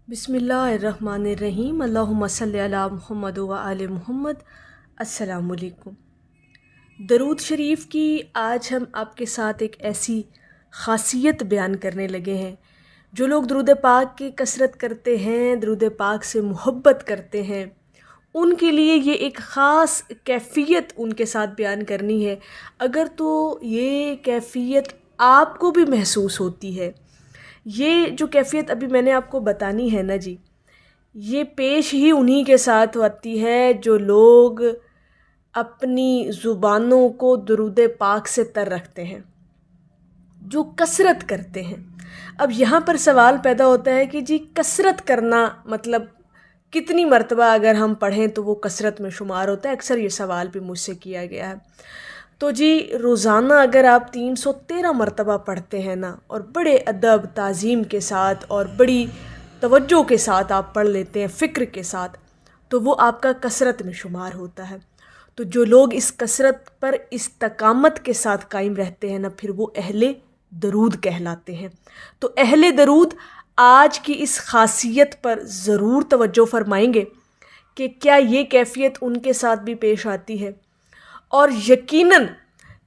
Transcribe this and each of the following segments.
बिस्मिल्लाहिर्रहमानिर्रहीम अल्लाहुम्मा सल्लि अला मुहम्मद व आले मुहम्मद। अस्सलाम वालेकुम। दरूद शरीफ की आज हम आपके साथ एक ऐसी ख़ासियत बयान करने लगे हैं। जो लोग दरूद पाक की कसरत करते हैं, दरूद पाक से मोहब्बत करते हैं, उनके लिए ये एक ख़ास कैफ़ियत उनके साथ बयान करनी है। अगर तो ये कैफ़ियत आपको भी महसूस होती है, ये जो कैफ़ियत अभी मैंने आपको बतानी है ना जी, ये पेश ही उन्हीं के साथ होती है जो लोग अपनी ज़ुबानों को दरूद पाक से तर रखते हैं, जो कसरत करते हैं। अब यहाँ पर सवाल पैदा होता है कि जी कसरत करना मतलब कितनी मरतबा अगर हम पढ़ें तो वो कसरत में शुमार होता है। अक्सर ये सवाल भी मुझसे किया गया है। तो जी रोज़ाना अगर आप 313 मरतबा पढ़ते हैं ना, और बड़े अदब ताज़ीम के साथ और बड़ी तवज्जो के साथ आप पढ़ लेते हैं, फ़िक्र के साथ, तो वो आपका कसरत में शुमार होता है। तो जो लोग इस कसरत पर इस्तकामत के साथ कायम रहते हैं ना, फिर वो अहले दरूद कहलाते हैं। तो अहले दरूद आज की इस ख़ासियत पर ज़रूर तवज्जो फरमाएंगे कि क्या ये कैफ़ियत उनके साथ भी पेश आती है। और यकीनन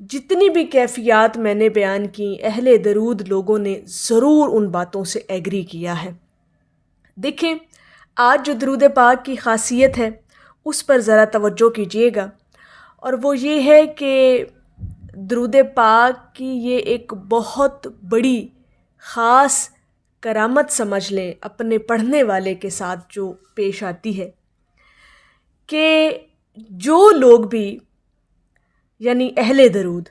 जितनी भी कैफ़ियत मैंने बयान की, अहले दरूद लोगों ने ज़रूर उन बातों से एग्री किया है। देखें, आज जो दरूद पाक की ख़ासियत है उस पर ज़रा तवज्जो कीजिएगा, और वो ये है कि दरूद पाक की ये एक बहुत बड़ी ख़ास करामत समझ लें अपने पढ़ने वाले के साथ जो पेश आती है, कि जो लोग भी यानी अहले दरूद,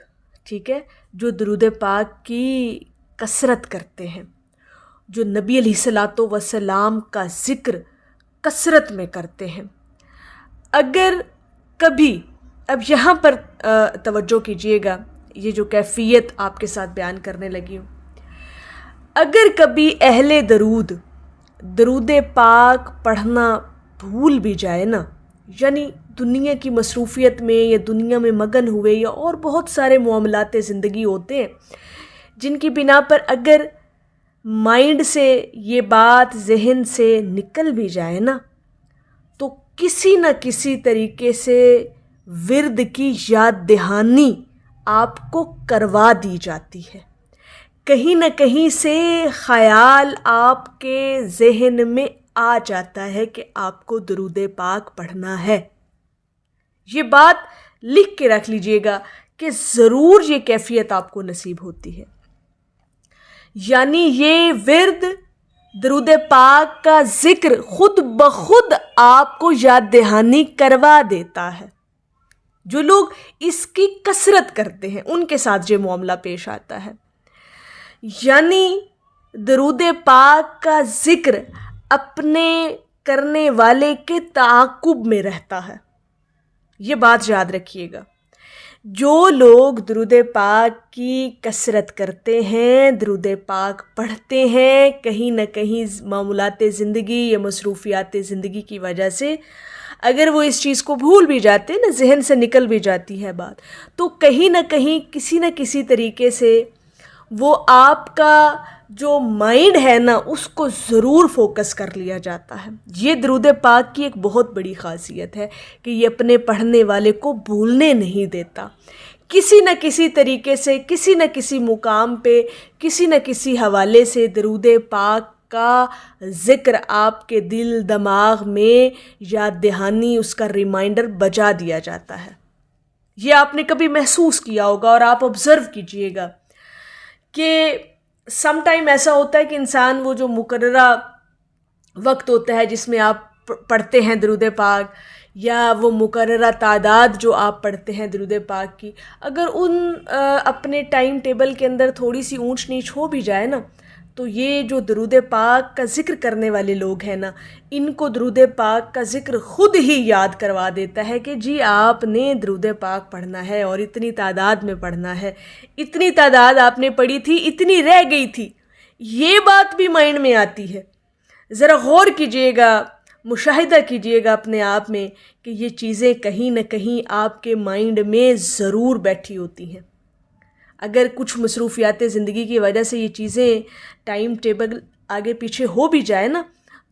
ठीक है, जो दरूद पाक की कसरत करते हैं, जो नबी अलैहिस्सलातो वस्सलाम का ज़िक्र कसरत में करते हैं, अगर कभी, अब यहाँ पर तवज्जो कीजिएगा, ये जो कैफ़ियत आपके साथ बयान करने लगी हूँ, अगर कभी अहले दरूद दरूद पाक पढ़ना भूल भी जाए ना, यानी दुनिया की मसरूफ़ियत में या दुनिया में मगन हुए, या और बहुत सारे मामलात ज़िंदगी होते हैं जिनकी बिना पर अगर माइंड से ये बात जहन से निकल भी जाए ना, तो किसी न किसी तरीके से विर्द की याद दहानी आपको करवा दी जाती है। कहीं न कहीं से ख़याल आपके जहन में आ जाता है कि आपको दरूद पाक पढ़ना है। ये बात लिख के रख लीजिएगा कि ज़रूर ये कैफ़ियत आपको नसीब होती है। यानी ये विर्द दरूद पाक का ज़िक्र खुद ब खुद आपको याद दहानी करवा देता है। जो लोग इसकी कसरत करते हैं उनके साथ ये मामला पेश आता है। यानी दरूद पाक का ज़िक्र अपने करने वाले के ताक़ुब में रहता है। ये बात याद रखिएगा। जो लोग दरूद पाक की कसरत करते हैं, दरूद पाक पढ़ते हैं, कहीं न कहीं मामूलात ज़िंदगी या मसरूफ़ियात ज़िंदगी की वजह से अगर वो इस चीज़ को भूल भी जाते हैं ना, जहन से निकल भी जाती है बात, तो कहीं न कहीं किसी न किसी तरीके से वो आपका जो माइंड है ना, उसको ज़रूर फोकस कर लिया जाता है। ये दरूद पाक की एक बहुत बड़ी ख़ासियत है कि ये अपने पढ़ने वाले को भूलने नहीं देता। किसी न किसी तरीके से, किसी न किसी मुकाम पे, किसी न किसी हवाले से दरूद पाक का ज़िक्र आपके दिल दिमाग में याद दहानी, उसका रिमाइंडर बजा दिया जाता है। ये आपने कभी महसूस किया होगा, और आप ऑब्ज़र्व कीजिएगा कि सम टाइम ऐसा होता है कि इंसान वो जो मुकर्ररा वक्त होता है जिसमें आप पढ़ते हैं दरूद पाक, या वो मुकर्ररा तादाद जो आप पढ़ते हैं दरूद पाक की, अगर उन अपने टाइम टेबल के अंदर थोड़ी सी ऊंच नीच हो भी जाए ना, तो ये जो दरूद पाक का ज़िक्र करने वाले लोग हैं ना, इनको दरूद पाक का ज़िक्र ख़ुद ही याद करवा देता है कि जी आपने दरूद पाक पढ़ना है, और इतनी तादाद में पढ़ना है, इतनी तादाद आपने पढ़ी थी, इतनी रह गई थी। ये बात भी माइंड में आती है। ज़रा गौर कीजिएगा, मुशाहिदा कीजिएगा अपने आप में कि ये चीज़ें कहीं न कहीं आपके माइंड में ज़रूर बैठी होती हैं। अगर कुछ मसरूफ़ियात ज़िंदगी की वजह से ये चीज़ें टाइम टेबल आगे पीछे हो भी जाए ना,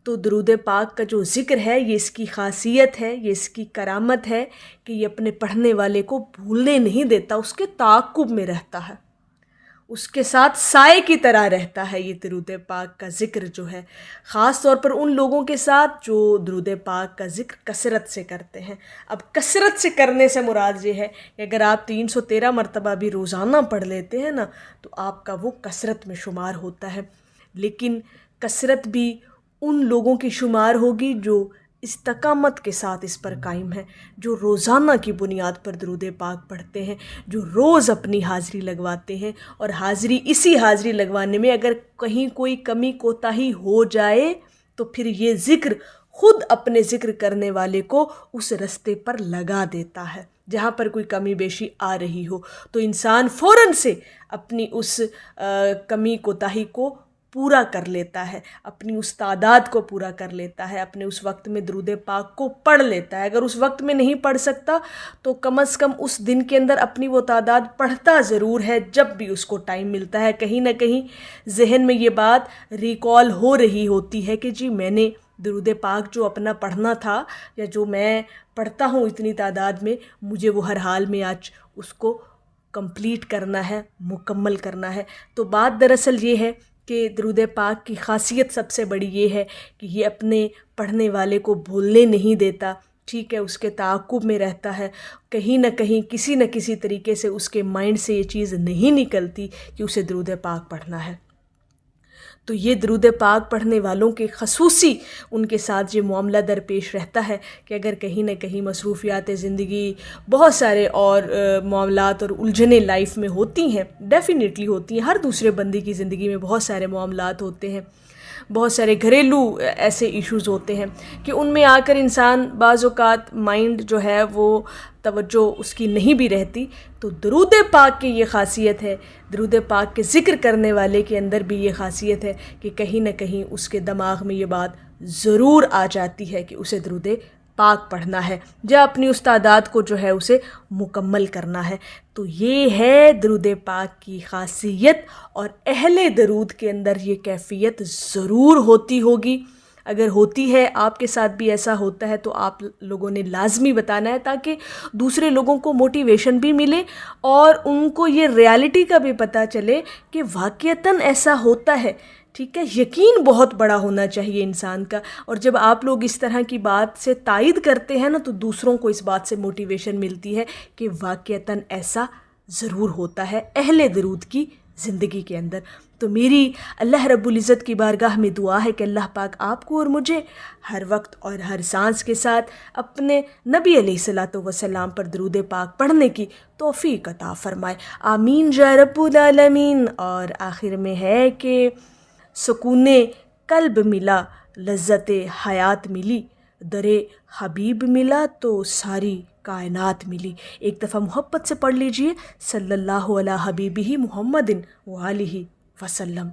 تو درود پاک کا جو ذکر ہے یہ اس کی خاصیت ہے، یہ اس کی کرامت ہے کہ یہ اپنے پڑھنے والے کو بھولنے نہیں دیتا، اس کے تعاقب میں رہتا ہے، اس کے ساتھ سائے کی طرح رہتا ہے۔ یہ درود پاک کا ذکر جو ہے خاص طور پر ان لوگوں کے ساتھ جو درود پاک کا ذکر کثرت سے کرتے ہیں۔ اب کثرت سے کرنے سے مراد یہ ہے کہ اگر آپ 313 مرتبہ بھی روزانہ پڑھ لیتے ہیں نا تو آپ کا وہ کثرت میں شمار ہوتا ہے، لیکن کثرت بھی ان لوگوں کی شمار ہوگی جو استقامت کے ساتھ اس پر قائم ہیں، جو روزانہ کی بنیاد پر درود پاک پڑھتے ہیں، جو روز اپنی حاضری لگواتے ہیں، اور اسی حاضری لگوانے میں اگر کہیں کوئی کمی کوتاہی ہو جائے تو پھر یہ ذکر خود اپنے ذکر کرنے والے کو اس رستے پر لگا دیتا ہے۔ جہاں پر کوئی کمی بیشی آ رہی ہو تو انسان فوراً سے اپنی اس کمی کوتاہی کو پورا کر لیتا ہے، اپنی اس تعداد کو پورا کر لیتا ہے، اپنے اس وقت میں درود پاک کو پڑھ لیتا ہے۔ اگر اس وقت میں نہیں پڑھ سکتا تو کم از کم اس دن کے اندر اپنی وہ تعداد پڑھتا ضرور ہے جب بھی اس کو ٹائم ملتا ہے۔ کہیں نہ کہیں ذہن میں یہ بات ریکال ہو رہی ہوتی ہے کہ جی میں نے درود پاک جو اپنا پڑھنا تھا یا جو میں پڑھتا ہوں اتنی تعداد میں، مجھے وہ ہر حال میں آج اس کو کمپلیٹ کرنا ہے، مکمل کرنا ہے۔ تو بات دراصل یہ ہے کہ درود پاک کی خاصیت سب سے بڑی یہ ہے کہ یہ اپنے پڑھنے والے کو بھولنے نہیں دیتا، ٹھیک ہے، اس کے تعاقب میں رہتا ہے، کہیں نہ کہیں کسی نہ کسی طریقے سے اس کے مائنڈ سے یہ چیز نہیں نکلتی کہ اسے درود پاک پڑھنا ہے۔ تو یہ درود پاک پڑھنے والوں کے خصوصی ان کے ساتھ یہ معاملہ درپیش رہتا ہے کہ اگر کہیں نہ کہیں مصروفیات زندگی، بہت سارے اور معاملات اور الجھنیں لائف میں ہوتی ہیں، ڈیفینیٹلی ہوتی ہیں، ہر دوسرے بندے کی زندگی میں بہت سارے معاملات ہوتے ہیں، بہت سارے گھریلو ایسے ایشوز ہوتے ہیں کہ ان میں آ کر انسان بعض اوقات مائنڈ جو ہے وہ توجہ اس کی نہیں بھی رہتی، تو درود پاک کی یہ خاصیت ہے، درود پاک کے ذکر کرنے والے کے اندر بھی یہ خاصیت ہے کہ کہیں نہ کہیں اس کے دماغ میں یہ بات ضرور آ جاتی ہے کہ اسے درود پاک پڑھنا ہے یا اپنی اس تعداد کو جو ہے اسے مکمل کرنا ہے۔ تو یہ ہے درود پاک کی خاصیت، اور اہل درود کے اندر یہ کیفیت ضرور ہوتی ہوگی۔ اگر ہوتی ہے، آپ کے ساتھ بھی ایسا ہوتا ہے تو آپ لوگوں نے لازمی بتانا ہے تاکہ دوسرے لوگوں کو موٹیویشن بھی ملے اور ان کو یہ ریالٹی کا بھی پتہ چلے کہ واقعتاً ایسا ہوتا ہے، ٹھیک ہے۔ یقین بہت بڑا ہونا چاہیے انسان کا، اور جب آپ لوگ اس طرح کی بات سے تائید کرتے ہیں نا تو دوسروں کو اس بات سے موٹیویشن ملتی ہے کہ واقعتاً ایسا ضرور ہوتا ہے اہل درود کی زندگی کے اندر۔ تو میری اللہ رب العزت کی بارگاہ میں دعا ہے کہ اللہ پاک آپ کو اور مجھے ہر وقت اور ہر سانس کے ساتھ اپنے نبی علیہ الصلوۃ والسلام پر درود پاک پڑھنے کی توفیق عطا فرمائے، آمین یا رب العالمین۔ اور آخر میں ہے کہ سکون قلب ملا، لذت حیات ملی، در حبیب ملا تو ساری کائنات ملی۔ ایک دفعہ محبت سے پڑھ لیجئے، صلی اللہ علی حبیبہ محمد وآلہ وسلم۔